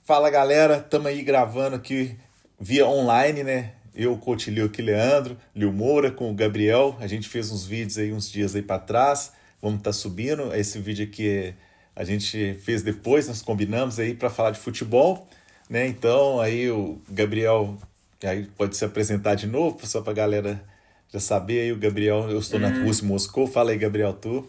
Fala galera, estamos aí gravando aqui via online, né? Eu, o Coach Lio aqui, Leandro, Lio Moura com o Gabriel. A gente fez uns vídeos aí uns dias aí para trás. Vamos estar subindo. Esse vídeo aqui a gente fez depois, nós combinamos aí para falar de futebol, né? Então aí o Gabriel aí pode se apresentar de novo, só para a galera já saber aí o Gabriel. Eu estou na É, Rússia, em Moscou. Fala aí, Gabriel, tu.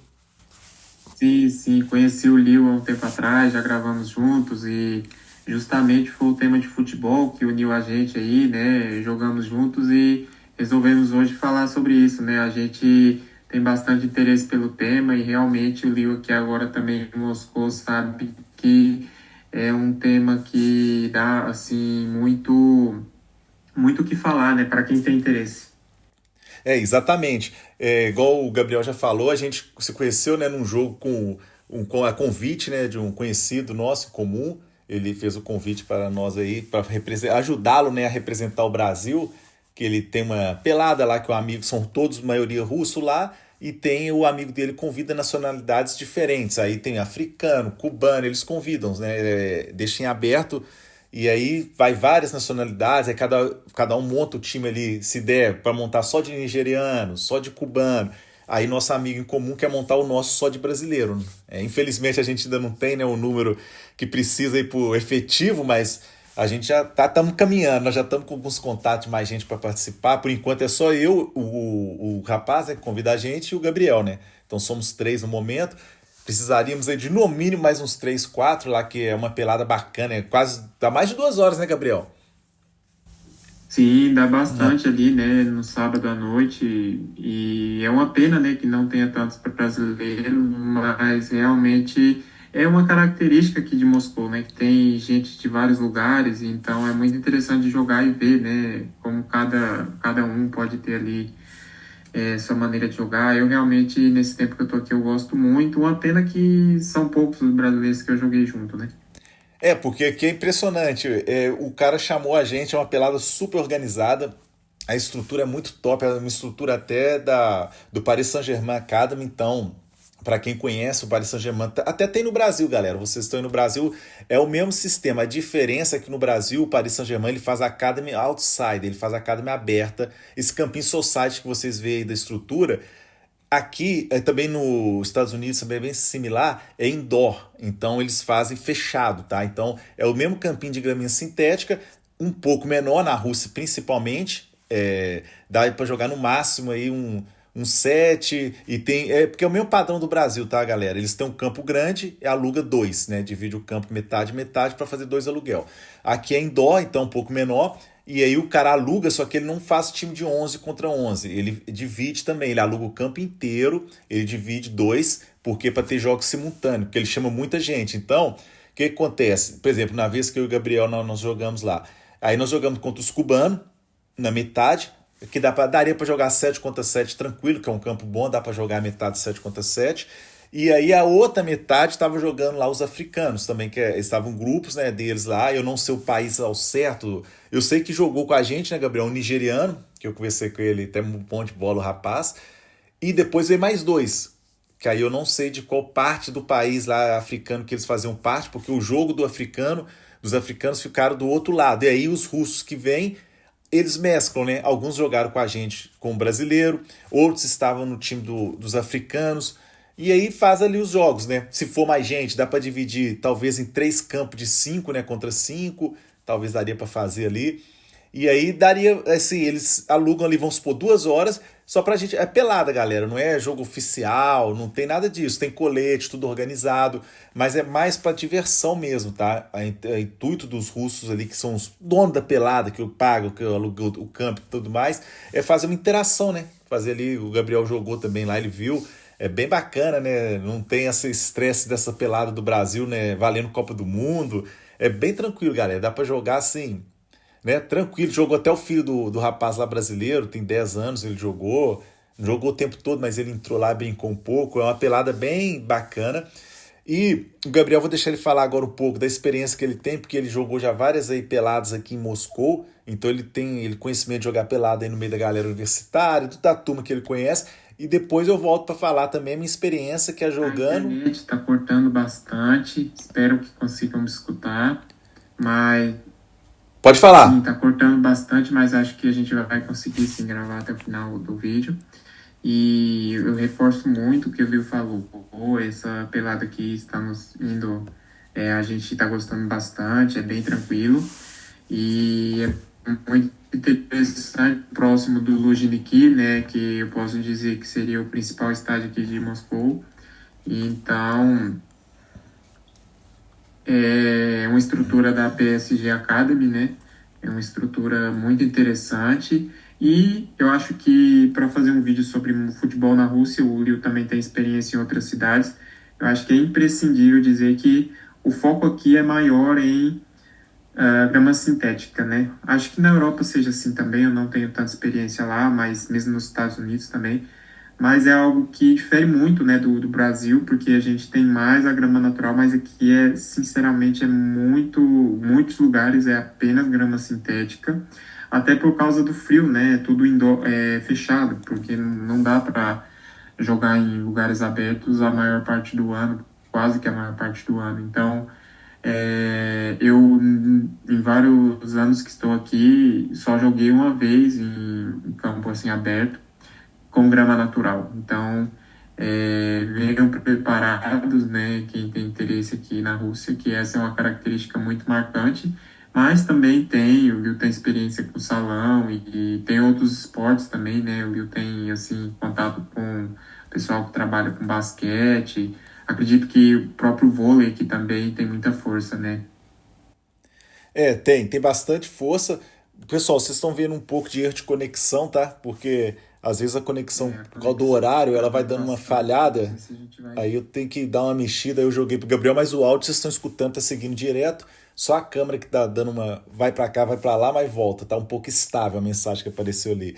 sim, sim, conheci o Liu há um tempo atrás, já gravamos juntos e justamente foi o tema de futebol que uniu a gente aí, né? Jogamos juntos e resolvemos hoje falar sobre isso, né? A gente tem bastante interesse pelo tema e realmente o Liu aqui agora também em Moscou sabe que é um tema que dá, assim, muito o que falar, né? Para quem tem interesse. Exatamente. Igual o Gabriel já falou, a gente se conheceu, né, num jogo com a convite, né, de um conhecido nosso em comum. Ele fez o convite para nós aí, para ajudá-lo, né, a representar o Brasil, que ele tem uma pelada lá, que o amigo são todos, maioria russo lá, e tem o amigo dele convida nacionalidades diferentes. Aí tem africano, cubano, eles convidam, né, deixam em aberto e aí vai várias nacionalidades, aí cada um monta o time ali, se der, para montar só de nigeriano, só de cubano. Aí nosso amigo em comum quer montar o nosso só de brasileiro. Infelizmente a gente ainda não tem, né, o número que precisa ir pro efetivo, mas a gente já estamos caminhando, nós já estamos com alguns contatos, mais gente para participar. Por enquanto é só eu, o rapaz, né, que convida a gente, e o Gabriel, né? Então somos três no momento. Precisaríamos aí de no mínimo mais uns 3 4 lá, que é uma pelada bacana. É quase. Dá mais de 2 horas, né, Gabriel? Sim, dá Uma- bastante ali, né, no sábado à noite, e é uma pena, né, que não tenha tantos para brasileiro, mas realmente é uma característica aqui de Moscou, né, que tem gente de vários lugares, então é muito interessante jogar e ver, né, como cada um pode ter ali sua maneira de jogar. Eu realmente, nesse tempo que eu tô aqui, eu gosto muito, uma pena que são poucos os brasileiros que eu joguei junto, né. Porque aqui é impressionante. O cara chamou a gente, é uma pelada super organizada. A estrutura é muito top, é uma estrutura até do Paris Saint-Germain Academy. Então, para quem conhece o Paris Saint-Germain, até tem no Brasil, galera. Vocês estão aí no Brasil, é o mesmo sistema. A diferença é que no Brasil, o Paris Saint-Germain ele faz a Academy outside, ele faz a Academy aberta. Esse campinho society que vocês veem aí da estrutura, aqui, também nos Estados Unidos, também é bem similar, é indoor. Então eles fazem fechado, tá? Então é o mesmo campinho de graminha sintética, um pouco menor, na Rússia principalmente. Dá para jogar no máximo aí um 7 e tem. Porque é o mesmo padrão do Brasil, tá, galera? Eles têm um campo grande e aluga dois, né? Divide o campo metade, metade para fazer dois aluguel. Aqui é indoor, então um pouco menor. E aí o cara aluga, só que ele não faz time de 11 contra 11. Ele divide também, ele aluga o campo inteiro, ele divide dois, porque para ter jogos simultâneos, porque ele chama muita gente. Então, o que acontece? Por exemplo, na vez que eu e o Gabriel nós jogamos lá, aí nós jogamos contra os cubanos, na metade, que daria para jogar 7 contra 7 tranquilo, que é um campo bom, dá para jogar a metade 7 contra 7. E aí a outra metade estava jogando lá os africanos também, estavam grupos, né, deles lá. Eu não sei o país ao certo. Eu sei que jogou com a gente, né, Gabriel? Um nigeriano, que eu conversei com ele, até um bom de bola, o rapaz. E depois veio mais dois. Que aí eu não sei de qual parte do país lá africano que eles faziam parte, porque o jogo dos africanos ficaram do outro lado. E aí os russos que vêm, eles mesclam, né? Alguns jogaram com a gente com o brasileiro, outros estavam no time dos africanos. E aí faz ali os jogos, né? Se for mais gente, dá para dividir talvez em três campos de cinco, né? Contra cinco, talvez daria para fazer ali. E aí daria, assim, eles alugam ali, vamos supor, 2 horas, só pra gente. É pelada, galera, não é jogo oficial, não tem nada disso. Tem colete, tudo organizado, mas é mais pra diversão mesmo, tá? O intuito dos russos ali, que são os donos da pelada, que eu pago, que eu alugo o campo e tudo mais, é fazer uma interação, né? Fazer ali, o Gabriel jogou também lá, ele viu. É bem bacana, né? Não tem esse estresse dessa pelada do Brasil, né? Valendo Copa do Mundo. É bem tranquilo, galera. Dá pra jogar assim, né? Tranquilo, jogou até o filho do rapaz lá brasileiro, tem 10 anos, ele jogou, não jogou o tempo todo, mas ele entrou lá, brincou um pouco, é uma pelada bem bacana. E o Gabriel, vou deixar ele falar agora um pouco da experiência que ele tem, porque ele jogou já várias aí peladas aqui em Moscou, então ele tem ele conhecimento de jogar pelada aí no meio da galera universitária, da turma que ele conhece, e depois eu volto para falar também a minha experiência que é A jogando. internet está cortando bastante, espero que consigam me escutar. Mas Pode sim, falar. tá cortando bastante, mas acho que a gente vai conseguir sim gravar até o final do vídeo. E eu reforço muito o que o Will falou. Essa pelada aqui estamos indo, a gente está gostando bastante, é bem tranquilo. E é muito interessante, próximo do Luzhniki, né, que eu posso dizer que seria o principal estádio aqui de Moscou. Então, é uma estrutura da PSG Academy, né? É uma estrutura muito interessante. E eu acho que para fazer um vídeo sobre futebol na Rússia, o Liu também tem experiência em outras cidades. Eu acho que é imprescindível dizer que o foco aqui é maior em grama sintética, né? Acho que na Europa seja assim também, eu não tenho tanta experiência lá, mas mesmo nos Estados Unidos também. Mas é algo que difere muito, né, do Brasil, porque a gente tem mais a grama natural, mas aqui sinceramente, muitos lugares é apenas grama sintética, até por causa do frio, né? É tudo fechado, porque não dá para jogar em lugares abertos a maior parte do ano, quase que a maior parte do ano. Então, eu, em vários anos que estou aqui, só joguei uma vez em campo assim aberto, com grama natural. Então, venham preparados, né, quem tem interesse aqui na Rússia, que essa é uma característica muito marcante, mas também o Will tem experiência com salão e tem outros esportes também, né, o Will tem, assim, contato com o pessoal que trabalha com basquete, acredito que o próprio vôlei aqui também tem muita força, né. Tem bastante força. Pessoal, vocês estão vendo um pouco de erro de conexão, tá? Porque às vezes a conexão, A por causa do conexão horário, ela vai caiu dando uma bastante, eu não falhada. sei se a gente vai... Aí eu tenho que dar uma mexida. Aí eu joguei pro Gabriel, mas o áudio vocês estão escutando, tá seguindo direto. Só a câmera que tá dando uma. Vai pra cá, vai pra lá, mas volta. Tá um pouco estável a mensagem que apareceu ali.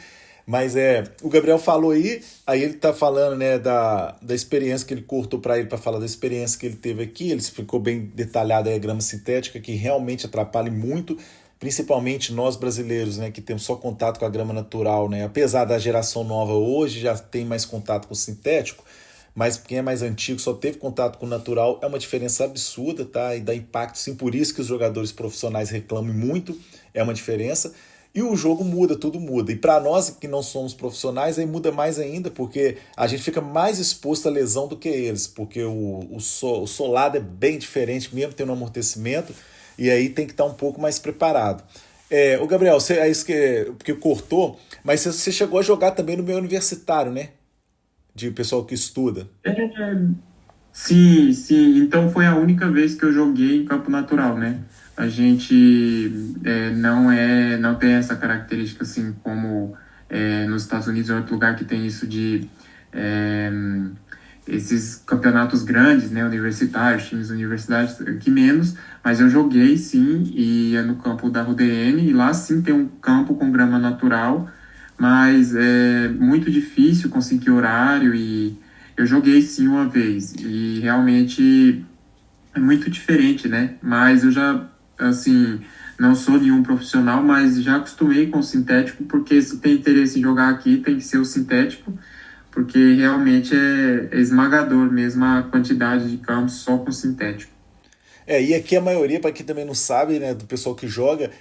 Mas o Gabriel falou aí ele tá falando, né, da experiência que ele cortou para ele para falar da experiência que ele teve aqui. Ele explicou bem detalhado aí a grama sintética, que realmente atrapalha muito, principalmente nós brasileiros, né, que temos só contato com a grama natural, né? Apesar da geração nova hoje já tem mais contato com o sintético, mas quem é mais antigo só teve contato com o natural, é uma diferença absurda, tá? E dá impacto, sim, por isso que os jogadores profissionais reclamam muito, é uma diferença. E o jogo muda, tudo muda. E para nós que não somos profissionais, aí muda mais ainda, porque a gente fica mais exposto à lesão do que eles, porque o solado é bem diferente, mesmo tendo um amortecimento, e aí tem que estar um pouco mais preparado. O Gabriel, é isso porque cortou, mas você chegou a jogar também no meio universitário, né? De pessoal que estuda. Sim, sim. Então foi a única vez que eu joguei em campo natural, né? A gente não tem essa característica assim como nos Estados Unidos ou outro lugar que tem isso de é, esses campeonatos grandes, né? Universitários, times universitários, que menos. Mas eu joguei sim e é no campo da UDN e lá sim tem um campo com grama natural, mas é muito difícil conseguir horário e eu joguei sim uma vez e realmente é muito diferente, né? Mas eu já, assim, não sou nenhum profissional, mas já acostumei com o sintético, porque se tem interesse em jogar aqui, tem que ser o sintético, porque realmente é esmagador mesmo a quantidade de campos só com sintético. E aqui a maioria, para quem também não sabe, né, do pessoal que joga,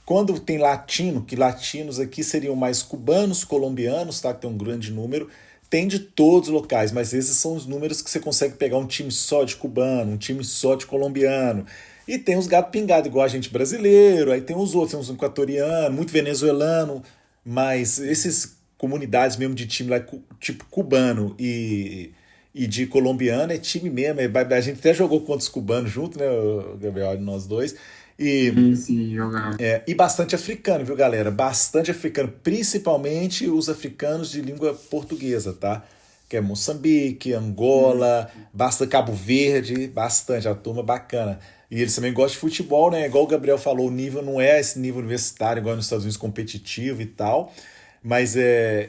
quando tem latino, que latinos aqui seriam mais cubanos, colombianos, tá? Que tem um grande número, tem de todos os locais, mas esses são os números que você consegue pegar um time só de cubano, um time só de colombiano. E tem os gato pingado, igual a gente brasileiro, aí tem os outros, tem uns equatorianos, muito venezuelano, mas esses comunidades mesmo de time lá, tipo cubano e de colombiano é time mesmo. A gente até jogou contra os cubanos junto, né, o Gabriel, nós dois. E, Esse jogar. e bastante africano, viu, galera? Bastante africano, principalmente os africanos de língua portuguesa, tá? Que é Moçambique, Angola, basta Cabo Verde, bastante, a turma bacana. E eles também gostam de futebol, né? Igual o Gabriel falou, o nível não é esse nível universitário, igual nos Estados Unidos, competitivo e tal. Mas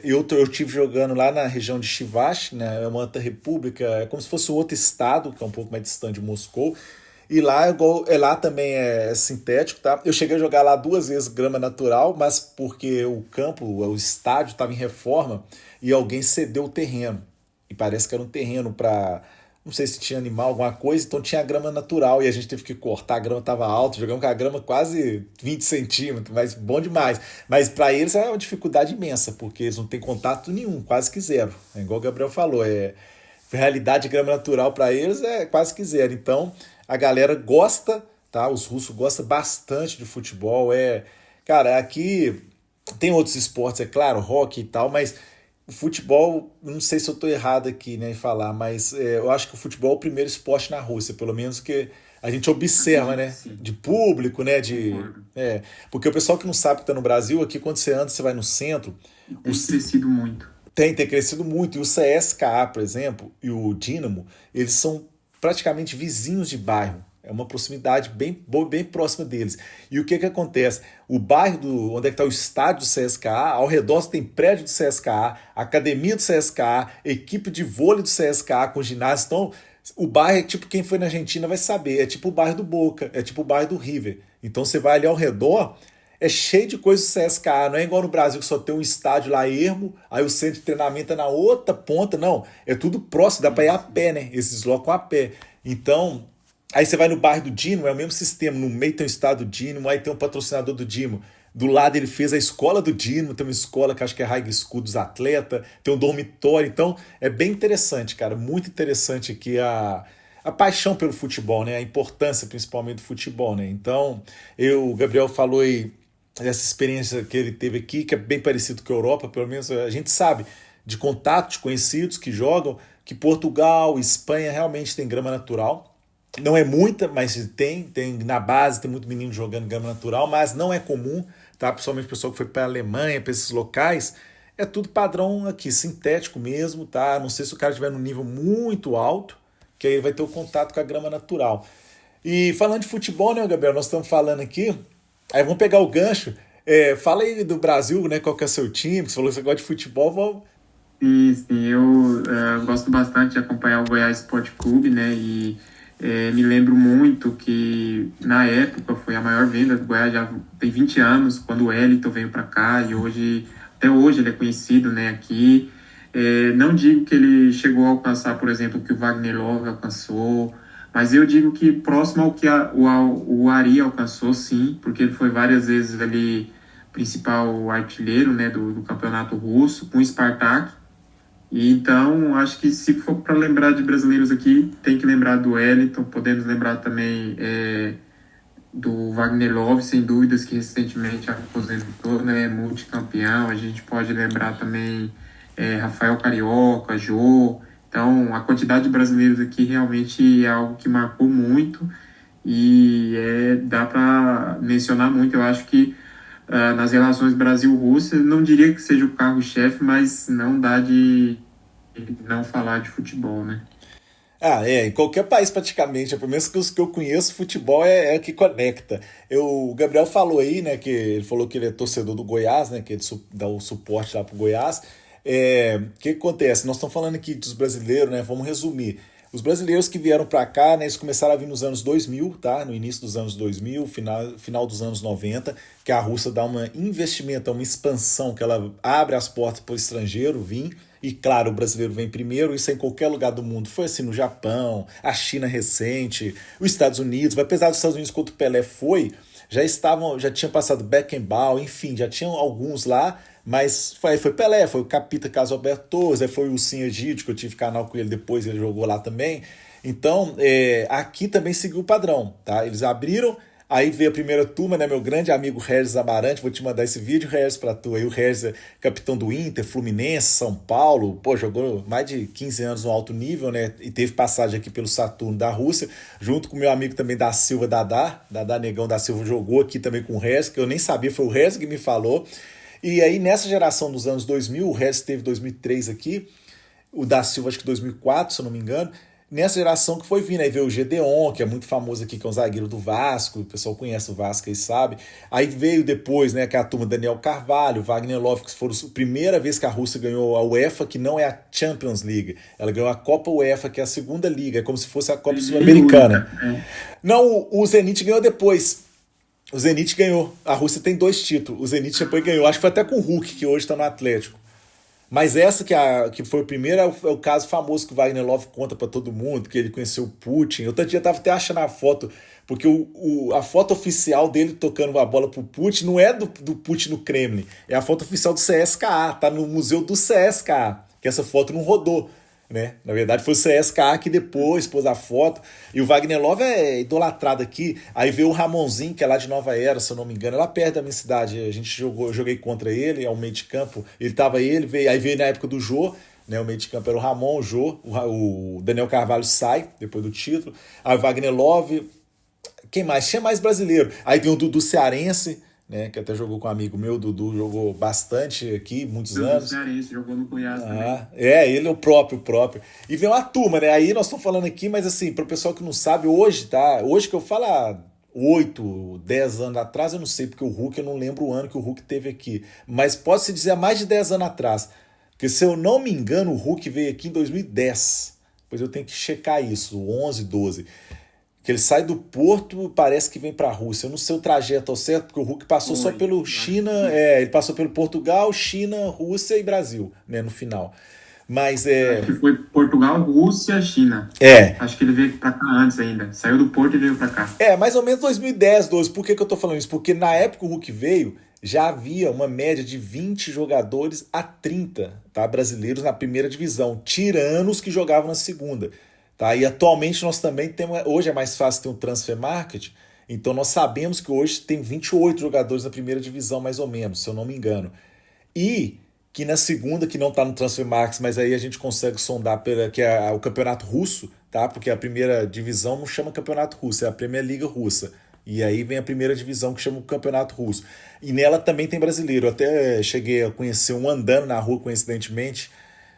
eu tive jogando lá na região de Chivash, né? É uma outra república, é como se fosse outro estado, que é um pouco mais distante de Moscou. E lá, lá também é sintético, tá? Eu cheguei a jogar lá duas vezes grama natural, mas porque o campo, o estádio estava em reforma e alguém cedeu o terreno. E parece que era um terreno para não sei se tinha animal, alguma coisa, então tinha grama natural e a gente teve que cortar, a grama estava alta, jogamos com a grama quase 20 centímetros, mas bom demais. Mas para eles é uma dificuldade imensa, porque eles não têm contato nenhum, quase que zero. É igual o Gabriel falou, realidade de grama natural para eles é quase que zero. Então a galera gosta, tá? Os russos gostam bastante de futebol. Cara, aqui tem outros esportes, é claro, hockey e tal, mas o futebol, não sei se eu estou errado aqui, né, em falar, mas eu acho que o futebol é o primeiro esporte na Rússia, pelo menos que a gente observa, Acredito que né, sim, de público, né, concordo. porque o pessoal que não sabe que está no Brasil, aqui quando você anda, você vai no centro, E o, tem crescido muito. tem crescido muito, e o CSKA, por exemplo, e o Dinamo, eles são praticamente vizinhos de bairro. É uma proximidade bem boa, bem próxima deles. E o que que acontece? O bairro onde é que está o estádio do CSKA, ao redor tem prédio do CSKA, academia do CSKA, equipe de vôlei do CSKA com ginásio. Então, o bairro é tipo, quem foi na Argentina vai saber, é tipo o bairro do Boca, é tipo o bairro do River. Então você vai ali ao redor, é cheio de coisa do CSKA, não é igual no Brasil que só tem um estádio lá ermo, aí o centro de treinamento é na outra ponta, não. É tudo próximo, dá para ir Sim, a sim. pé, né? Eles deslocam a pé. Então, aí você vai no bairro do Dino, é o mesmo sistema, no meio tem o estádio do Dino, aí tem um patrocinador do Dino. Do lado ele fez a escola do Dino, tem uma escola que acho que é High School dos atletas, tem um dormitório, então é bem interessante, cara, muito interessante aqui a paixão pelo futebol, né? A importância principalmente do futebol, né? Então, o Gabriel falou aí essa experiência que ele teve aqui, que é bem parecido com a Europa, pelo menos a gente sabe de contatos, de conhecidos que jogam, que Portugal, Espanha realmente tem grama natural. Não é muita, mas tem na base, tem muito menino jogando grama natural, mas não é comum, tá? Principalmente o pessoal que foi para a Alemanha, para esses locais, é tudo padrão aqui, sintético mesmo, tá? Não sei se o cara estiver num nível muito alto, que aí ele vai ter o contato com a grama natural. E falando de futebol, né, Gabriel? Nós estamos falando aqui, aí vamos pegar o gancho. Fala aí do Brasil, né? Qual que é o seu time? Você falou que você gosta de futebol, vamos. Sim, sim, eu gosto bastante de acompanhar o Goiás Esporte Clube, né? E me lembro muito que na época foi a maior venda do Goiás, já tem 20 anos, quando o Wellington veio para cá, e hoje, até hoje ele é conhecido, né, aqui. Não digo que ele chegou a alcançar, por exemplo, o que o Wagner Love alcançou, mas eu digo que próximo ao que o Ari alcançou, sim, porque ele foi várias vezes ali principal artilheiro, né, do campeonato russo, com o Spartak. E então, acho que se for para lembrar de brasileiros aqui, tem que lembrar do Wellington, podemos lembrar também do Wagner Love, sem dúvidas, que recentemente aposentou, né, multicampeão. A gente pode lembrar também Rafael Carioca, Jô. Então, a quantidade de brasileiros aqui realmente é algo que marcou muito e dá para mencionar muito. Eu acho que nas relações Brasil-Rússia, não diria que seja o carro-chefe, mas não dá de não falar de futebol, né? Em qualquer país praticamente, pelo menos que os que eu conheço, futebol é o que conecta. O Gabriel falou aí, né, que ele falou que ele é torcedor do Goiás, né, que ele dá o suporte lá pro Goiás. O que acontece? Nós estamos falando aqui dos brasileiros, né, vamos resumir. Os brasileiros que vieram para cá, né, eles começaram a vir nos anos 2000, tá? No início dos anos 2000, final dos anos 90, que a Rússia dá um investimento, uma expansão, que ela abre as portas para o estrangeiro vir. E claro, o brasileiro vem primeiro, isso é em qualquer lugar do mundo. Foi assim no Japão, a China recente, os Estados Unidos, apesar dos Estados Unidos quando o Pelé foi, já tinha passado Beckenbauer, enfim, já tinham alguns lá, mas foi Pelé, foi o Capita Carlos Alberto Torres, aí foi o Sim Egídio, que eu tive canal com ele depois, ele jogou lá também. Então, aqui também seguiu o padrão, tá? Eles abriram, aí veio a primeira turma, né? Meu grande amigo Regis Amarante, vou te mandar esse vídeo, Regis, pra tu. Aí o Regis é capitão do Inter, Fluminense, São Paulo, pô, jogou mais de 15 anos no alto nível, né? E teve passagem aqui pelo Saturno da Rússia, junto com meu amigo também da Silva, Dadá Negão da Silva, jogou aqui também com o Regis, que eu nem sabia, foi o Regis que me falou. E aí nessa geração dos anos 2000, o Regis teve 2003 aqui, o da Silva acho que 2004, se eu não me engano. Nessa geração que foi vindo, aí veio o Gedeon, que é muito famoso aqui, que é um zagueiro do Vasco, o pessoal conhece o Vasco e sabe. Aí veio depois, né, que é a turma Daniel Carvalho, Wagner Love, que foram a primeira vez que a Rússia ganhou a UEFA, que não é a Champions League. Ela ganhou a Copa UEFA, que é a segunda liga, é como se fosse a Copa Sul-Americana. Não, o Zenit ganhou depois. O Zenit ganhou. A Rússia tem 2 títulos. O Zenit depois ganhou. Acho que foi até com o Hulk, que hoje está no Atlético. Mas essa que foi o primeiro é o caso famoso que o Wagner Love conta pra todo mundo, que ele conheceu o Putin. Eu outro dia tava até achando a foto, porque a foto oficial dele tocando a bola pro Putin não é do Putin no Kremlin, é a foto oficial do CSKA, tá no museu do CSKA, que essa foto não rodou. Né? Na verdade foi o CSKA que depois pôs a foto. E o Wagner Love é idolatrado aqui. Aí veio o Ramonzinho, que é lá de Nova Era, se eu não me engano, é lá perto da minha cidade. A gente eu joguei contra ele, é o meio de campo. Aí veio na época do Jô, né? O meio de campo era o Ramon, o Jô, o Daniel Carvalho sai depois do título. Aí o Wagner Love. Quem mais? Tinha mais brasileiro. Aí tem o Dudu Cearense, né? Que até jogou com um amigo meu, o Dudu jogou bastante aqui, muitos Dudu anos. Cearense, jogou no Goiás também. Ele é o próprio. E vem uma turma, né? Aí nós estamos falando aqui, mas assim, para o pessoal que não sabe, hoje, tá? Hoje que eu falo, 8, 10 anos atrás, eu não sei, porque o Hulk, eu não lembro o ano que o Hulk teve aqui. Mas pode-se dizer há mais de 10 anos atrás. Porque se eu não me engano, o Hulk veio aqui em 2010. Pois eu tenho que checar isso, 11, 12. Que ele sai do Porto, parece que vem para a Rússia. Eu não sei o trajeto ao certo, porque o Hulk passou só pelo China, ele passou pelo Portugal, China, Rússia e Brasil, né, no final. Mas Acho que foi Portugal, Rússia, China. É. Acho que ele veio pra cá antes ainda. Saiu do Porto e veio pra cá. Mais ou menos 2010, 12. Por que eu tô falando isso? Porque na época que o Hulk veio, já havia uma média de 20 jogadores a 30, tá, brasileiros na primeira divisão, tirando os que jogavam na segunda. Tá? E atualmente nós também temos. Hoje é mais fácil ter um transfer market, então nós sabemos que hoje tem 28 jogadores na primeira divisão, mais ou menos, se eu não me engano. E que na segunda, que não está no transfer market, mas aí a gente consegue sondar, que é o campeonato russo, tá? Porque a primeira divisão não chama campeonato russo, é a Premier Liga russa. E aí vem a primeira divisão que chama o campeonato russo. E nela também tem brasileiro. Eu até cheguei a conhecer um andando na rua, coincidentemente,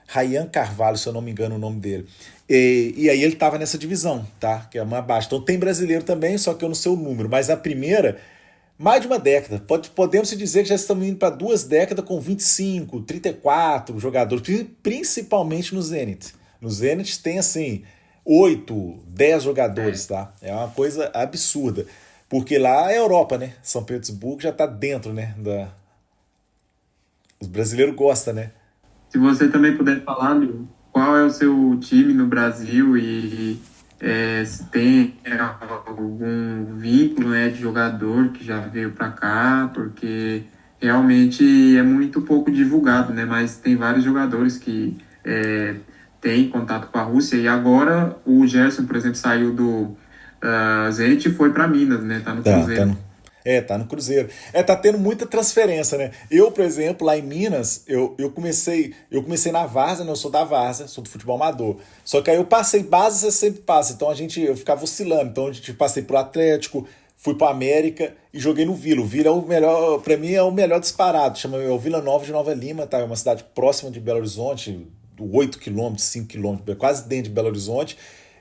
Ryan Carvalho, se eu não me engano o nome dele. E aí ele estava nessa divisão, tá? Que é uma baixa. Então tem brasileiro também, só que eu não sei o número. Mas a primeira, mais de uma década. Podemos dizer que já estamos indo para 2 décadas com 25, 34 jogadores, principalmente no Zenit. No Zenit tem assim 8, 10 jogadores, tá? É uma coisa absurda. Porque lá é Europa, né? São Petersburgo já está dentro, né? Os brasileiros gostam, né? Se você também puder falar, amigo, qual é o seu time no Brasil e se tem algum vínculo, né, de jogador que já veio para cá, porque realmente é muito pouco divulgado, né? Mas tem vários jogadores que têm contato com a Rússia e agora o Gerson, por exemplo, saiu do Zenit e foi para Minas, né? Tá no Cruzeiro. Tá no Cruzeiro. Tá tendo muita transferência, né? Eu, por exemplo, lá em Minas, eu comecei na Várzea, né? Eu sou da Várzea, sou do futebol amador. Só que aí eu passei base, você sempre passa. Então eu ficava oscilando. Então passei pro Atlético, fui pro América e joguei no Vila. O Vila é o melhor, pra mim é o melhor disparado. É o Vila Nova de Nova Lima, tá? É uma cidade próxima de Belo Horizonte, 8 quilômetros, 5 quilômetros, quase dentro de Belo Horizonte.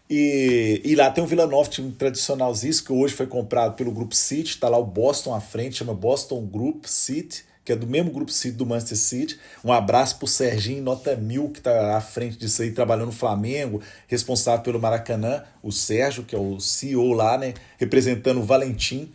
E lá tem o Vila Nova, time tradicionalzíssimo, que hoje foi comprado pelo Grupo City, está lá o Boston à frente, chama Boston Group City, que é do mesmo Grupo City do Manchester City. Um abraço pro Serginho Nota 1000, que está à frente disso aí, trabalhando no Flamengo, responsável pelo Maracanã, o Sérgio, que é o CEO lá, né, representando o Valentim.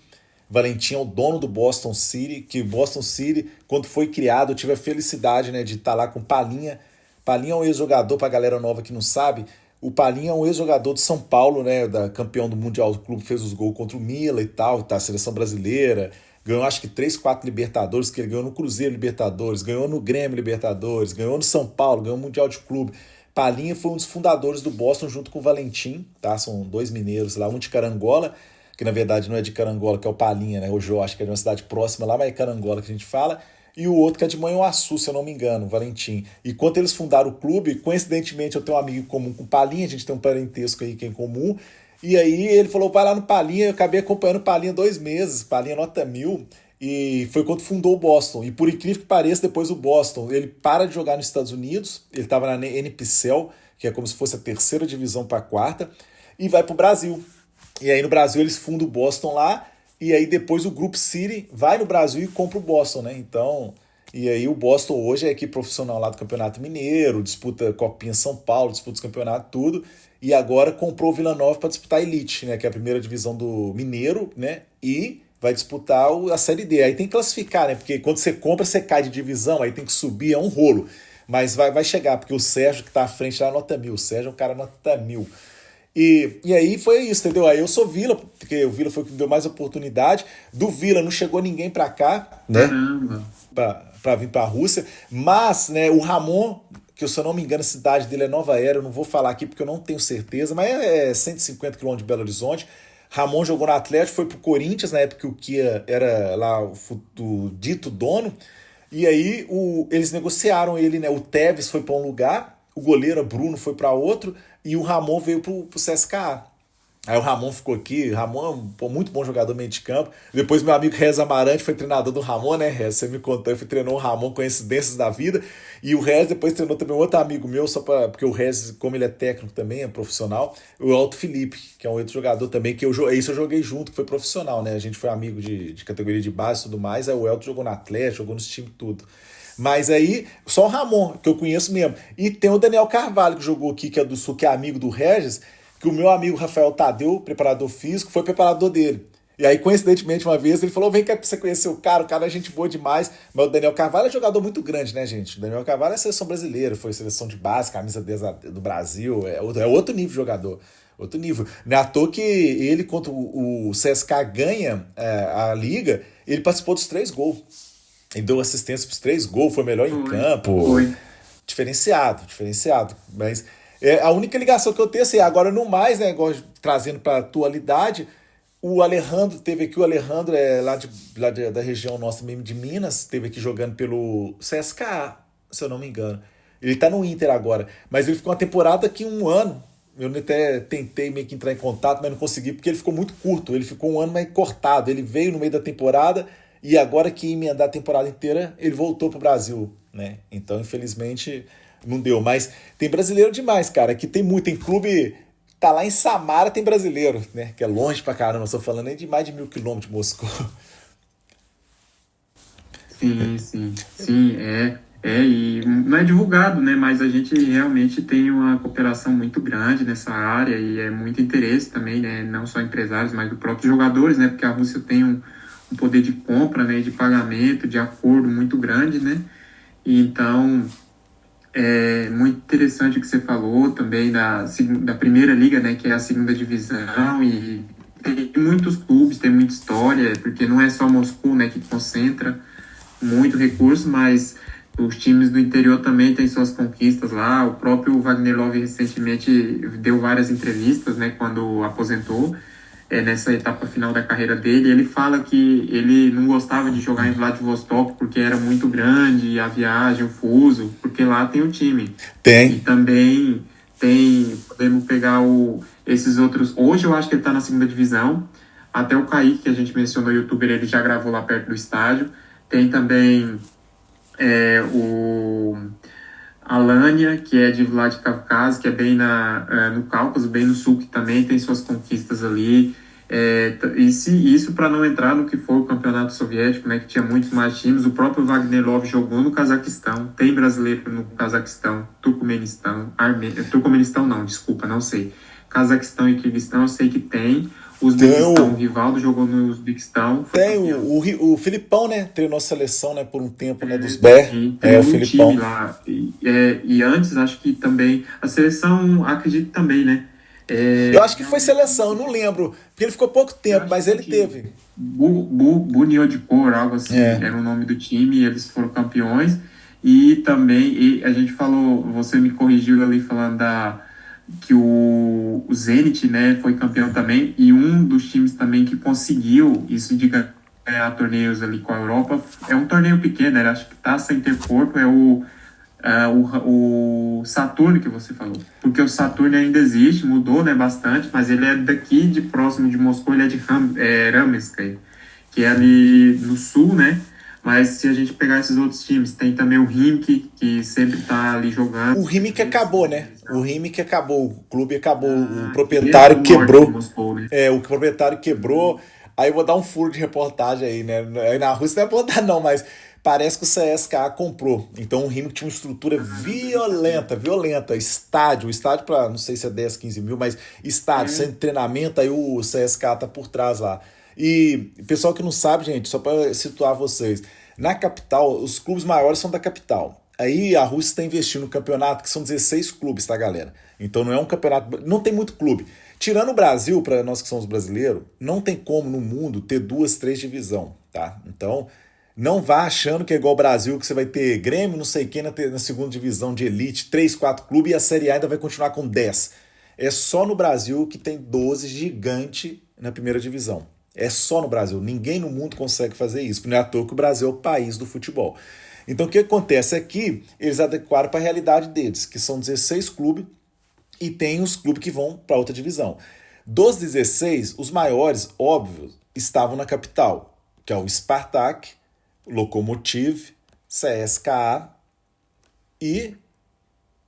Valentim é o dono do Boston City, que o Boston City, quando foi criado, eu tive a felicidade, né, de estar lá com o Palinha. Palinha é um ex-jogador, para a galera nova que não sabe. O Palinha é um ex-jogador de São Paulo, né, campeão do Mundial do Clube, fez os gols contra o Milan e tal, tá, a seleção brasileira, ganhou acho que 3, 4 Libertadores, que ele ganhou no Cruzeiro Libertadores, ganhou no Grêmio Libertadores, ganhou no São Paulo, ganhou o Mundial de Clube. Palinha foi um dos fundadores do Boston junto com o Valentim, tá, são 2 mineiros lá, um de Carangola, que na verdade não é de Carangola, que é o Palinha, né, o Jô, acho que é de uma cidade próxima lá, mas é Carangola que a gente fala, e o outro que é de Manhuaçu, se eu não me engano, o Valentim. E quando eles fundaram o clube, coincidentemente eu tenho um amigo em comum com o Palinha, a gente tem um parentesco aí que é em comum, e aí ele falou, vai lá no Palinha, eu acabei acompanhando o Palinha 2 meses, Palinha nota 1000, e foi quando fundou o Boston. E por incrível que pareça, depois o Boston, ele para de jogar nos Estados Unidos, ele estava na NPCL, que é como se fosse a terceira divisão para a quarta, e vai para o Brasil. E aí no Brasil eles fundam o Boston lá, e aí depois o Group City vai no Brasil e compra o Boston, né? Então, e aí o Boston hoje é equipe profissional lá do Campeonato Mineiro, disputa Copinha São Paulo, disputa os campeonatos, tudo. E agora comprou o Vila Nova para disputar a Elite, né? Que é a primeira divisão do Mineiro, né? E vai disputar a Série D. Aí tem que classificar, né? Porque quando você compra, você cai de divisão, aí tem que subir, é um rolo. Mas vai chegar, porque o Sérgio que tá à frente lá nota 1000. O Sérgio é um cara nota 1000. E aí foi isso, entendeu? Aí eu sou Vila, porque o Vila foi o que me deu mais oportunidade. Do Vila não chegou ninguém pra cá, né? Caramba. Pra vir pra Rússia. Mas, né, o Ramon, que se eu não me engano a cidade dele é Nova Era, eu não vou falar aqui porque eu não tenho certeza, mas é 150 quilômetros de Belo Horizonte. Ramon jogou no Atlético, foi pro Corinthians, na época que o Kia era lá o dito dono. E aí eles negociaram ele, né? O Tevez foi para um lugar, o goleiro Bruno foi para outro e o Ramon veio pro CSKA. Aí o Ramon ficou aqui, Ramon é muito bom jogador meio de campo. Depois meu amigo Rez Amarante foi treinador do Ramon, né, Rez? Você me contou, ele treinou o Ramon, coincidências da vida. E o Rez depois treinou também outro amigo meu, porque o Rez, como ele é técnico também, é profissional, o Elton Felipe, que é um outro jogador também, que isso eu joguei junto, que foi profissional, né? A gente foi amigo de categoria de base e tudo mais, aí o Elton jogou no Atlético, jogou nos times tudo. Mas aí, só o Ramon, que eu conheço mesmo. E tem o Daniel Carvalho, que jogou aqui, que é do Sul, que é amigo do Regis, que o meu amigo Rafael Tadeu, preparador físico, foi preparador dele. E aí, coincidentemente, uma vez, ele falou, vem cá pra você conhecer o cara é gente boa demais. Mas o Daniel Carvalho é jogador muito grande, né, gente? O Daniel Carvalho é seleção brasileira, foi seleção de base, camisa 10 do Brasil, é outro nível de jogador. Outro nível. Não é à toa que ele, contra o CSKA ganha a Liga, ele participou dos 3 gols. Ele deu assistência pros 3 gols, foi melhor em campo. Foi. Diferenciado. Mas a única ligação que eu tenho, assim, agora no mais, né, trazendo para atualidade, o Alejandro teve aqui, o Alejandro é lá da região nossa mesmo de Minas, teve aqui jogando pelo CSKA, se eu não me engano. Ele tá no Inter agora, mas ele ficou uma temporada aqui 1 ano. Eu até tentei meio que entrar em contato, mas não consegui, porque ele ficou muito curto, ele ficou 1 ano mais cortado, ele veio no meio da temporada e agora que ia emendar a temporada inteira, ele voltou pro Brasil, né? Então, infelizmente, não deu. Mas tem brasileiro demais, cara. Aqui tem muito. Tem clube. Tá lá em Samara, tem brasileiro, né? Que é longe pra caramba. Estou falando aí de mais de 1000 quilômetros de Moscou. Sim, e não é divulgado, né? Mas a gente realmente tem uma cooperação muito grande nessa área e é muito interesse também, né? Não só empresários, mas dos próprios jogadores, né? Porque a Rússia tem um poder de compra, né? De pagamento, de acordo muito grande, né? E então é muito interessante o que você falou também da primeira liga, né? Que é a segunda divisão e tem muitos clubes, tem muita história, porque não é só Moscou, né? Que concentra muito recurso, mas os times do interior também têm suas conquistas lá. O próprio Wagner Love recentemente deu várias entrevistas, né, quando aposentou, nessa etapa final da carreira dele. Ele fala que ele não gostava de jogar em Vladivostok porque era muito grande, a viagem, o fuso, porque lá tem o time. Tem. E também podemos pegar esses outros. Hoje eu acho que ele está na segunda divisão. Até o Kaique, que a gente mencionou, o youtuber, ele já gravou lá perto do estádio. Tem também o Alanya, que é de Vladikavkaz, que é bem no Cáucaso, bem no sul, que também tem suas conquistas ali. Isso para não entrar no que foi o campeonato soviético, né, que tinha muitos mais times. O próprio Wagner Love jogou no Cazaquistão, tem brasileiro no Cazaquistão, Turcomenistão não, desculpa, não sei. Cazaquistão e Kirguistão eu sei que tem. Uzbequistão, o Rivaldo jogou no Uzbequistão. Tem o Filipão, né? Treinou a seleção, né, por um tempo, né, dos BR. Tem o Filipão. time lá. E antes, acho que também. A seleção, acredito também, né? Eu acho que foi seleção, eu não lembro. Porque ele ficou pouco tempo, mas ele teve. Buniodipor, algo assim, era o nome do time, eles foram campeões. E também, a gente falou, você me corrigiu ali falando que o Zenit, né, foi campeão também, e um dos times também que conseguiu isso de ganhar torneios ali com a Europa, é um torneio pequeno, acho que Taça Intercorpo, é o Saturno que você falou, porque o Saturno ainda existe, mudou, né, bastante, mas ele é daqui de próximo de Moscou, ele é de Ramesk, que é ali no sul, né. Mas se a gente pegar esses outros times, tem também o Khimki, que sempre tá ali jogando. O Khimki acabou, né? O Khimki acabou, o clube acabou, o proprietário quebrou. Moscou, né? O proprietário quebrou. Aí eu vou dar um furo de reportagem aí, né? Aí na Rússia não é botar não, mas parece que o CSKA comprou. Então o Khimki tinha uma estrutura violenta. Estádio para, não sei se é 10, 15 mil, mas estádio, sem treinamento, aí o CSKA tá por trás lá. E pessoal que não sabe, gente, só para situar vocês, na capital, os clubes maiores são da capital. Aí a Rússia está investindo no campeonato, que são 16 clubes, tá, galera? Então não é um campeonato. Não tem muito clube. Tirando o Brasil, para nós que somos brasileiros, não tem como no mundo ter 2, 3 divisão, tá? Então, não vá achando que é igual o Brasil, que você vai ter Grêmio, não sei quem, na segunda divisão de elite, 3, 4 clubes, e a Série A ainda vai continuar com 10. É só no Brasil que tem 12 gigante na primeira divisão. É só no Brasil. Ninguém no mundo consegue fazer isso. Não é à toa que o Brasil é o país do futebol. Então o que acontece aqui? Eles adequaram para a realidade deles, que são 16 clubes e tem os clubes que vão para outra divisão. Dos 16, os maiores, óbvio, estavam na capital, que é o Spartak, o Lokomotiv, CSKA e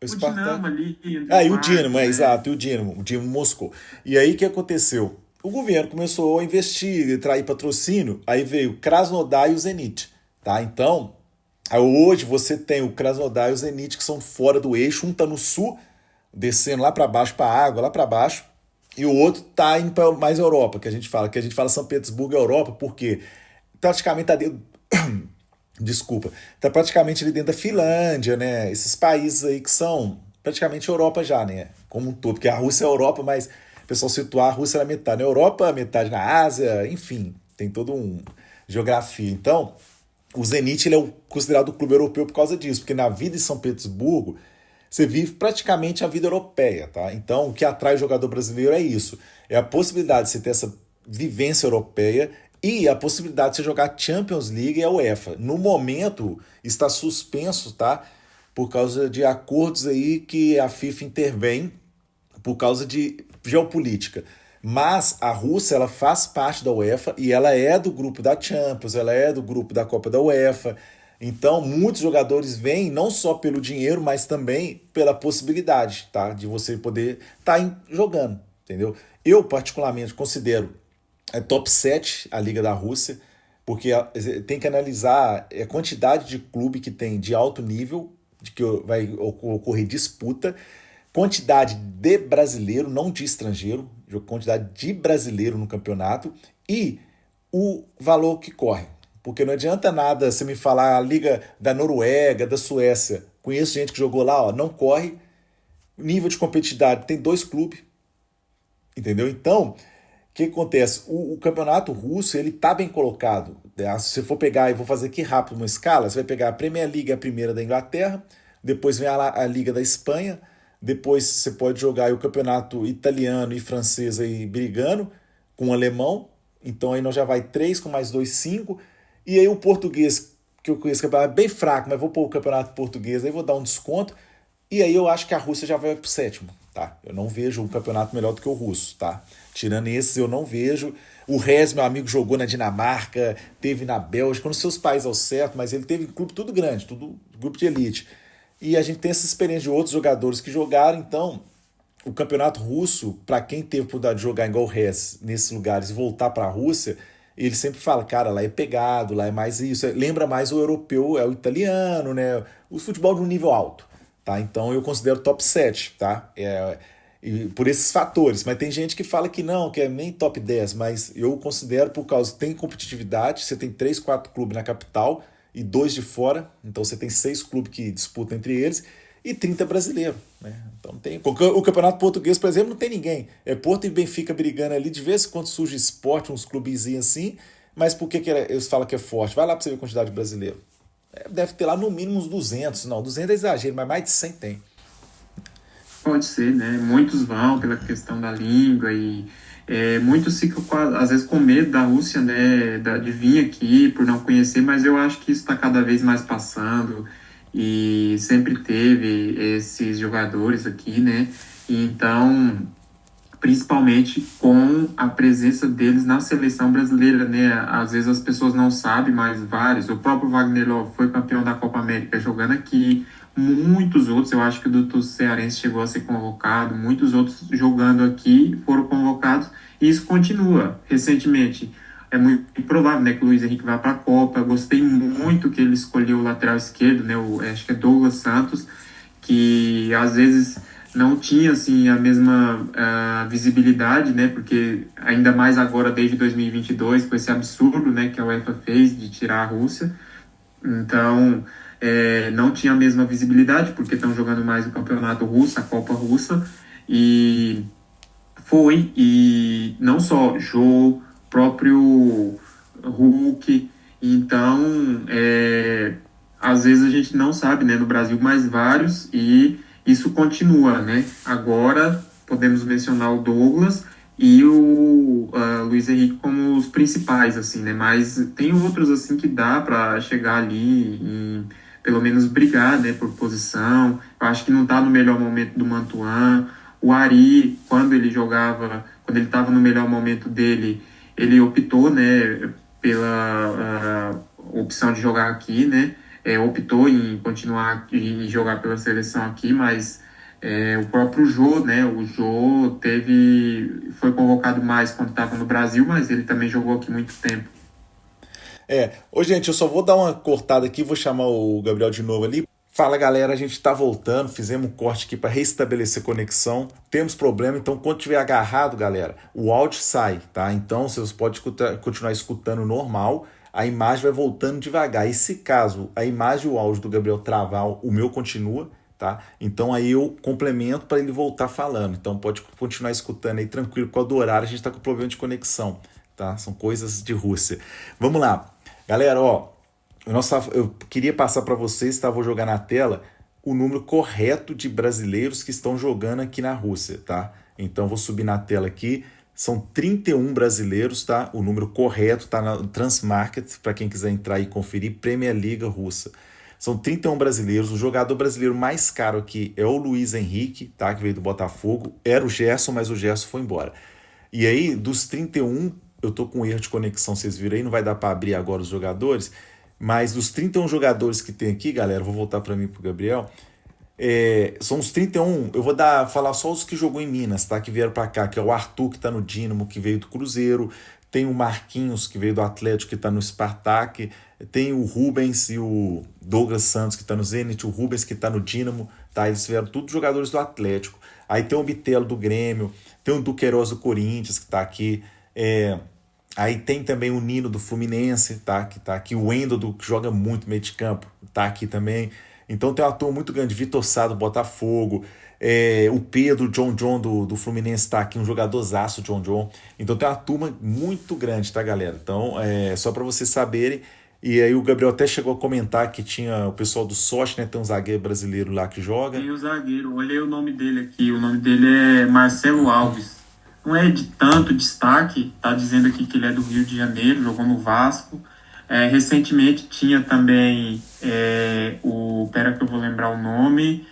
o Dinamo ali, e o Dinamo, exato, e o Dinamo Moscou. E aí o que aconteceu? O governo começou a investir, atrair patrocínio, aí veio o Krasnodar e o Zenit, tá? Então, hoje você tem o Krasnodar e o Zenit que são fora do eixo, um tá no sul, descendo lá para baixo, para a água, lá para baixo, e o outro tá indo para mais Europa, que a gente fala São Petersburgo é Europa, porque praticamente tá dentro desculpa, tá praticamente ali dentro da Finlândia, né? Esses países aí que são praticamente Europa já, né? Como um todo, porque a Rússia é Europa, mas o pessoal situar a Rússia na metade na Europa, metade na Ásia, enfim, tem todo um geografia. Então, o Zenit ele é considerado o clube europeu por causa disso, porque na vida em São Petersburgo você vive praticamente a vida europeia, tá? Então, o que atrai o jogador brasileiro é isso, é a possibilidade de você ter essa vivência europeia e a possibilidade de você jogar Champions League e a UEFA. No momento, está suspenso, tá? Por causa de acordos aí que a FIFA intervém por causa de geopolítica. Mas a Rússia, ela faz parte da UEFA e ela é do grupo da Champions, ela é do grupo da Copa da UEFA. Então, muitos jogadores vêm não só pelo dinheiro, mas também pela possibilidade, tá? De você poder estar jogando, entendeu? Eu, particularmente, considero top 7 a Liga da Rússia, porque tem que analisar a quantidade de clube que tem de alto nível, de que vai ocorrer disputa, quantidade de brasileiro, não de estrangeiro, quantidade de brasileiro no campeonato e o valor que corre. Porque não adianta nada você me falar a Liga da Noruega, da Suécia. Conheço gente que jogou lá, não corre. Nível de competitividade, tem 2 clubes. Entendeu? Então, o que acontece? O campeonato russo, ele tá bem colocado. Se você for pegar, e vou fazer aqui rápido uma escala, você vai pegar a Premier League, a primeira da Inglaterra, depois vem a Liga da Espanha, depois você pode jogar o campeonato italiano e francês aí brigando com o alemão, então aí nós já vai 3 com mais 2, 5, e aí o português, que eu conheço, que é bem fraco, mas vou pôr o campeonato português, aí vou dar um desconto, e aí eu acho que a Rússia já vai pro 7º, tá? Eu não vejo um campeonato melhor do que o russo, tá? Tirando esses, eu não vejo. O Rez, meu amigo, jogou na Dinamarca, teve na Bélgica, nos seus países ao certo, mas ele teve clube tudo grande, tudo grupo de elite. E a gente tem essa experiência de outros jogadores que jogaram, então o campeonato russo, para quem teve a oportunidade de jogar igual o Rez nesses lugares e voltar para a Rússia, ele sempre fala, cara, lá é pegado, lá é mais isso, lembra mais o europeu, é o italiano, né? O futebol de um nível alto, tá? Então eu considero top 7, tá? E por esses fatores, mas tem gente que fala que não, que é nem top 10, mas eu considero por causa que tem competitividade, você tem 3, 4 clubes na capital e 2 de fora, então você tem 6 clubes que disputam entre eles e 30 brasileiros, né? Então tem o campeonato português, por exemplo, não tem ninguém, é Porto e Benfica brigando ali, de vez em quando surge esporte, uns clubezinhos assim, mas por que eles falam que é forte? Vai lá para você ver a quantidade de brasileiro, deve ter lá no mínimo uns 200, não, 200 é exagero, mas mais de 100 tem. Pode ser, né? Muitos vão pela questão da língua e muitos ficam, às vezes, com medo da Rússia, né? De vir aqui por não conhecer, mas eu acho que isso está cada vez mais passando e sempre teve esses jogadores aqui, né? E então, principalmente com a presença deles na seleção brasileira, né? Às vezes as pessoas não sabem, mas vários. O próprio Wagner Love foi campeão da Copa América jogando aqui. Muitos outros, eu acho que o Dudu Cearense chegou a ser convocado, muitos outros jogando aqui foram convocados, e isso continua. Recentemente, é muito provável, né, que o Luiz Henrique vá para a Copa. Eu gostei muito que ele escolheu o lateral esquerdo, né, acho que é Douglas Santos, que às vezes não tinha assim a mesma visibilidade, né, porque ainda mais agora desde 2022, com esse absurdo, né, que a UEFA fez de tirar a Rússia. Então, não tinha a mesma visibilidade, porque estão jogando mais o campeonato russo, a Copa Russa, e e não só Jô, próprio Hulk, então, às vezes a gente não sabe, né, no Brasil, mais vários, e isso continua, né? Agora, podemos mencionar o Douglas e o Luiz Henrique como os principais, assim, né? Mas tem outros, assim, que dá para chegar ali e, pelo menos, brigar, né, por posição. Eu acho que não está no melhor momento do Mantuan. O Ari, quando ele estava no melhor momento dele, ele optou, né, pela opção de jogar aqui, né? Optou em continuar e jogar pela seleção aqui, mas o próprio Jô, né? O Jô foi convocado mais quando estava no Brasil, mas ele também jogou aqui muito tempo. Ô gente, eu só vou dar uma cortada aqui, vou chamar o Gabriel de novo ali. Fala galera, a gente tá voltando, fizemos um corte aqui para restabelecer conexão. Temos problema, então quando tiver agarrado, galera, o áudio sai, tá? Então vocês podem continuar escutando normal, a imagem vai voltando devagar. E se caso a imagem e o áudio do Gabriel travar, o meu continua, tá? Então aí eu complemento para ele voltar falando. Então pode continuar escutando aí tranquilo, por causa do horário a gente tá com problema de conexão, tá? São coisas de Rússia. Vamos lá. Galera, ó, eu queria passar para vocês, tá? Vou jogar na tela o número correto de brasileiros que estão jogando aqui na Rússia, tá? Então vou subir na tela aqui, são 31 brasileiros, tá? O número correto tá na Transmarket, para quem quiser entrar e conferir, Premier Liga Russa. São 31 brasileiros, o jogador brasileiro mais caro aqui é o Luiz Henrique, tá? Que veio do Botafogo, era o Gerson, mas o Gerson foi embora. E aí, dos 31, eu tô com erro de conexão, vocês viram aí, não vai dar para abrir agora os jogadores, mas dos 31 jogadores que tem aqui, galera, vou voltar para mim pro Gabriel, são os 31, eu vou falar só os que jogou em Minas, tá? Que vieram para cá, que é o Arthur, que tá no Dínamo, que veio do Cruzeiro, tem o Marquinhos, que veio do Atlético, que tá no Spartak, tem o Rubens e o Douglas Santos, que tá no Zenit, o Rubens, que tá no Dínamo, tá? Eles vieram todos jogadores do Atlético. Aí tem o Bitelo do Grêmio, tem o Duqueiroz do Corinthians, que tá aqui, aí tem também o Nino do Fluminense, tá? Que tá aqui. O Wendel, que joga muito meio de campo, tá aqui também. Então tem uma turma muito grande. Vitor Sá do Botafogo. O Pedro, John do Fluminense tá aqui. Um jogadorzaço, John. Então tem uma turma muito grande, tá, galera? Então, só para vocês saberem. E aí o Gabriel até chegou a comentar que tinha o pessoal do Sochi, né? Tem um zagueiro brasileiro lá que joga. Tem o zagueiro, olhei o nome dele aqui. O nome dele é Marcelo Alves. Não é de tanto destaque, tá dizendo aqui que ele é do Rio de Janeiro, jogou no Vasco. Recentemente tinha também pera que eu vou lembrar o nome,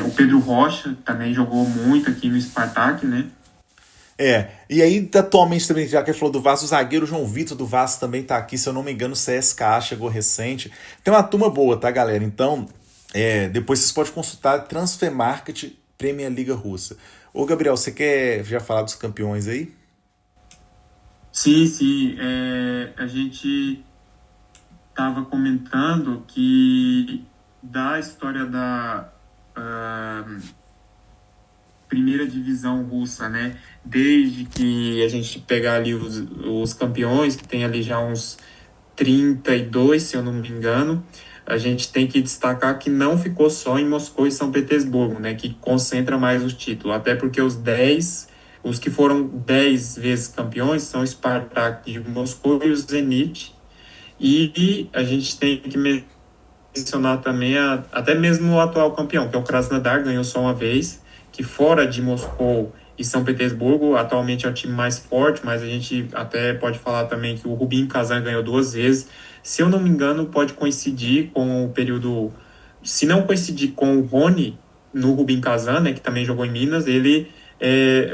o Pedro Rocha, também jogou muito aqui no Spartak, né? E aí atualmente também, já que ele falou do Vasco, o zagueiro João Vitor do Vasco também tá aqui, se eu não me engano, o CSKA chegou recente. Tem uma turma boa, tá, galera? Então, depois vocês podem consultar Transfermarkt Premier Liga Russa. Ô, Gabriel, você quer já falar dos campeões aí? Sim. A gente estava comentando que da história da primeira divisão russa, né? Desde que a gente pegar ali os campeões, que tem ali já uns 32, se eu não me engano, a gente tem que destacar que não ficou só em Moscou e São Petersburgo, né, que concentra mais os títulos, até porque os que foram 10 vezes campeões são o Spartak de Moscou e o Zenit, e a gente tem que mencionar também até mesmo o atual campeão, que é o Krasnodar, ganhou só uma vez, que fora de Moscou e São Petersburgo, atualmente é o time mais forte, mas a gente até pode falar também que o Rubin Kazan ganhou 2 vezes. Se eu não me engano, pode coincidir com o período... Se não coincidir com o Rony no Rubin Kazan, né, que também jogou em Minas, ele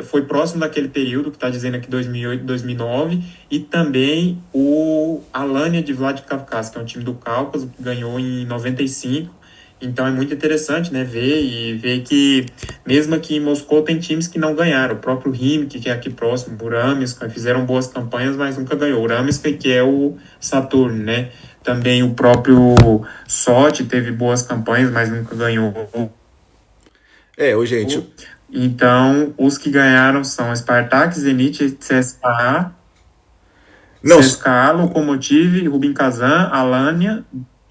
foi próximo daquele período, que está dizendo aqui 2008, 2009, e também o Alanya de Vladikavkaz, que é um time do Cáucaso, que ganhou em 95. Então é muito interessante, né, ver que mesmo aqui em Moscou tem times que não ganharam. O próprio Khimki, que é aqui próximo, o Rameska, fizeram boas campanhas, mas nunca ganhou. O Rameska, que é o Saturn, né? Também o próprio Sochi teve boas campanhas, mas nunca ganhou. Gente. Então, os que ganharam são Spartak, Zenit, CSKA, Lokomotiv, Rubin Kazan, Alanya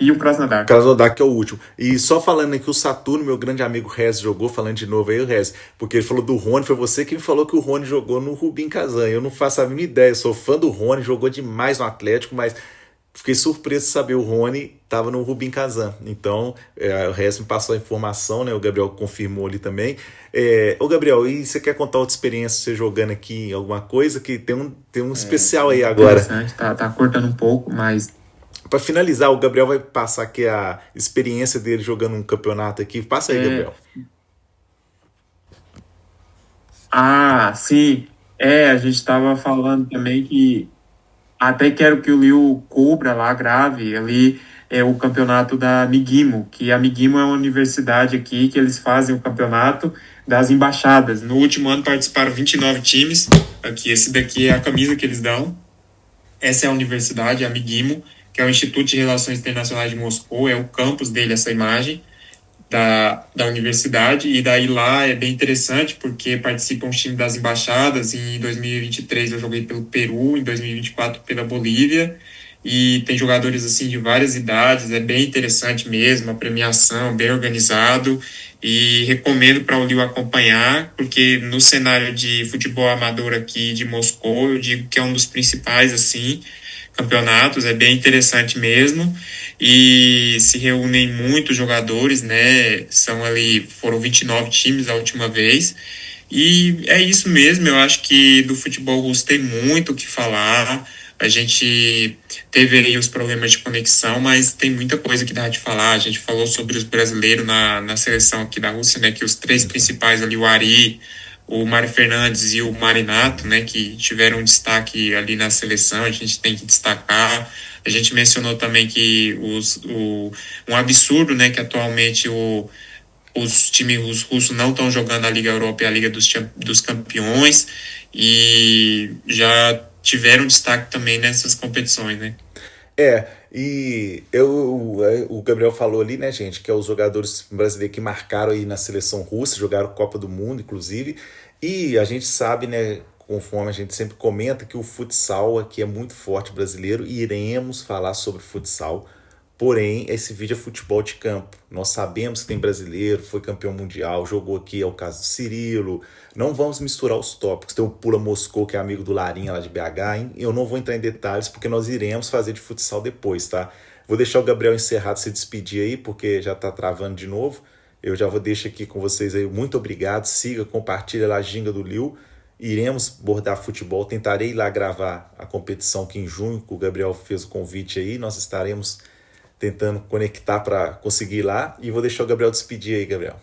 E o Krasnodar. Krasnodar, que é o último. E só falando aqui, o Saturno, meu grande amigo Rez, jogou, falando de novo aí, o Rez, porque ele falou do Rony, foi você que me falou que o Rony jogou no Rubim Kazan. Eu não faço a mínima ideia, eu sou fã do Rony, jogou demais no Atlético, mas fiquei surpreso de saber o Rony estava no Rubim Kazan. Então, o Rez me passou a informação, né? O Gabriel confirmou ali também. Ô Gabriel, e você quer contar outra experiência você jogando aqui, alguma coisa? Que tem um especial aí agora. Interessante, tá cortando um pouco, mas Para finalizar, o Gabriel vai passar aqui a experiência dele jogando um campeonato aqui. Passa aí, Gabriel. sim. A gente estava falando também que até quero que o Liu cubra lá, grave ali o campeonato da Migimo, que a Migimo é uma universidade aqui que eles fazem o campeonato das embaixadas. No último ano participaram 29 times. Aqui, esse daqui é a camisa que eles dão. Essa é a universidade, a Migimo, que é o Instituto de Relações Internacionais de Moscou, é o campus dele, essa imagem da universidade, e daí lá é bem interessante porque participam os times das embaixadas. Em 2023 eu joguei pelo Peru, em 2024 pela Bolívia, e tem jogadores assim de várias idades, é bem interessante mesmo, a premiação bem organizado, e recomendo para o Lio acompanhar, porque no cenário de futebol amador aqui de Moscou, eu digo que é um dos principais assim campeonatos, é bem interessante mesmo, e se reúnem muitos jogadores, né? Foram 29 times a última vez, e é isso mesmo. Eu acho que do futebol russo tem muito o que falar. A gente teve aí os problemas de conexão, mas tem muita coisa que dá de falar. A gente falou sobre os brasileiros na seleção aqui da Rússia, né? Que os três principais ali, o Ari, o Mário Fernandes e o Marinato, né, que tiveram um destaque ali na seleção, a gente tem que destacar. A gente mencionou também que um absurdo, né, que atualmente os times russos não estão jogando a Liga Europa e a Liga dos Campeões, e já tiveram destaque também nessas competições, né? O Gabriel falou ali, né, gente, que é os jogadores brasileiros que marcaram aí na seleção russa, jogaram Copa do Mundo, inclusive, e a gente sabe, né, conforme a gente sempre comenta, que o futsal aqui é muito forte brasileiro, e iremos falar sobre futsal. Porém, esse vídeo é futebol de campo. Nós sabemos que tem brasileiro, foi campeão mundial, jogou aqui, é o caso do Cirilo. Não vamos misturar os tópicos. Tem o Pula Moscou, que é amigo do Larinha lá de BH, hein? Eu não vou entrar em detalhes, porque nós iremos fazer de futsal depois, tá? Vou deixar o Gabriel encerrado, se despedir aí, porque já tá travando de novo. Eu já vou deixar aqui com vocês aí. Muito obrigado. Siga, compartilha lá a ginga do Liu. Iremos bordar futebol. Tentarei ir lá gravar a competição que em junho, que o Gabriel fez o convite aí. Nós estaremos tentando conectar para conseguir ir lá. E vou deixar o Gabriel despedir aí, Gabriel.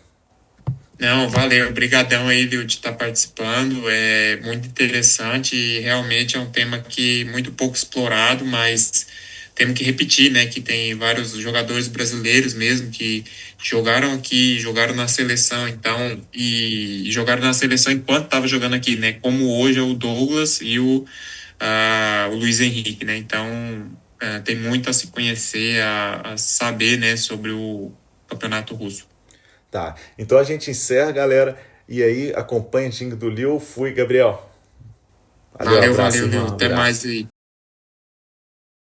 Não, valeu. Obrigadão aí, Lio, de estar participando. É muito interessante e realmente é um tema que muito pouco explorado, mas temos que repetir, né, que tem vários jogadores brasileiros mesmo que jogaram aqui, jogaram na seleção, então, e jogaram na seleção enquanto estava jogando aqui, né, como hoje é o Douglas e o Luiz Henrique, né, então tem muito a se conhecer, a saber, né, sobre o campeonato russo. Tá, então a gente encerra, galera, e aí acompanha a ginga do Liu. Fui, Gabriel. Valeu, Lio, até mais aí.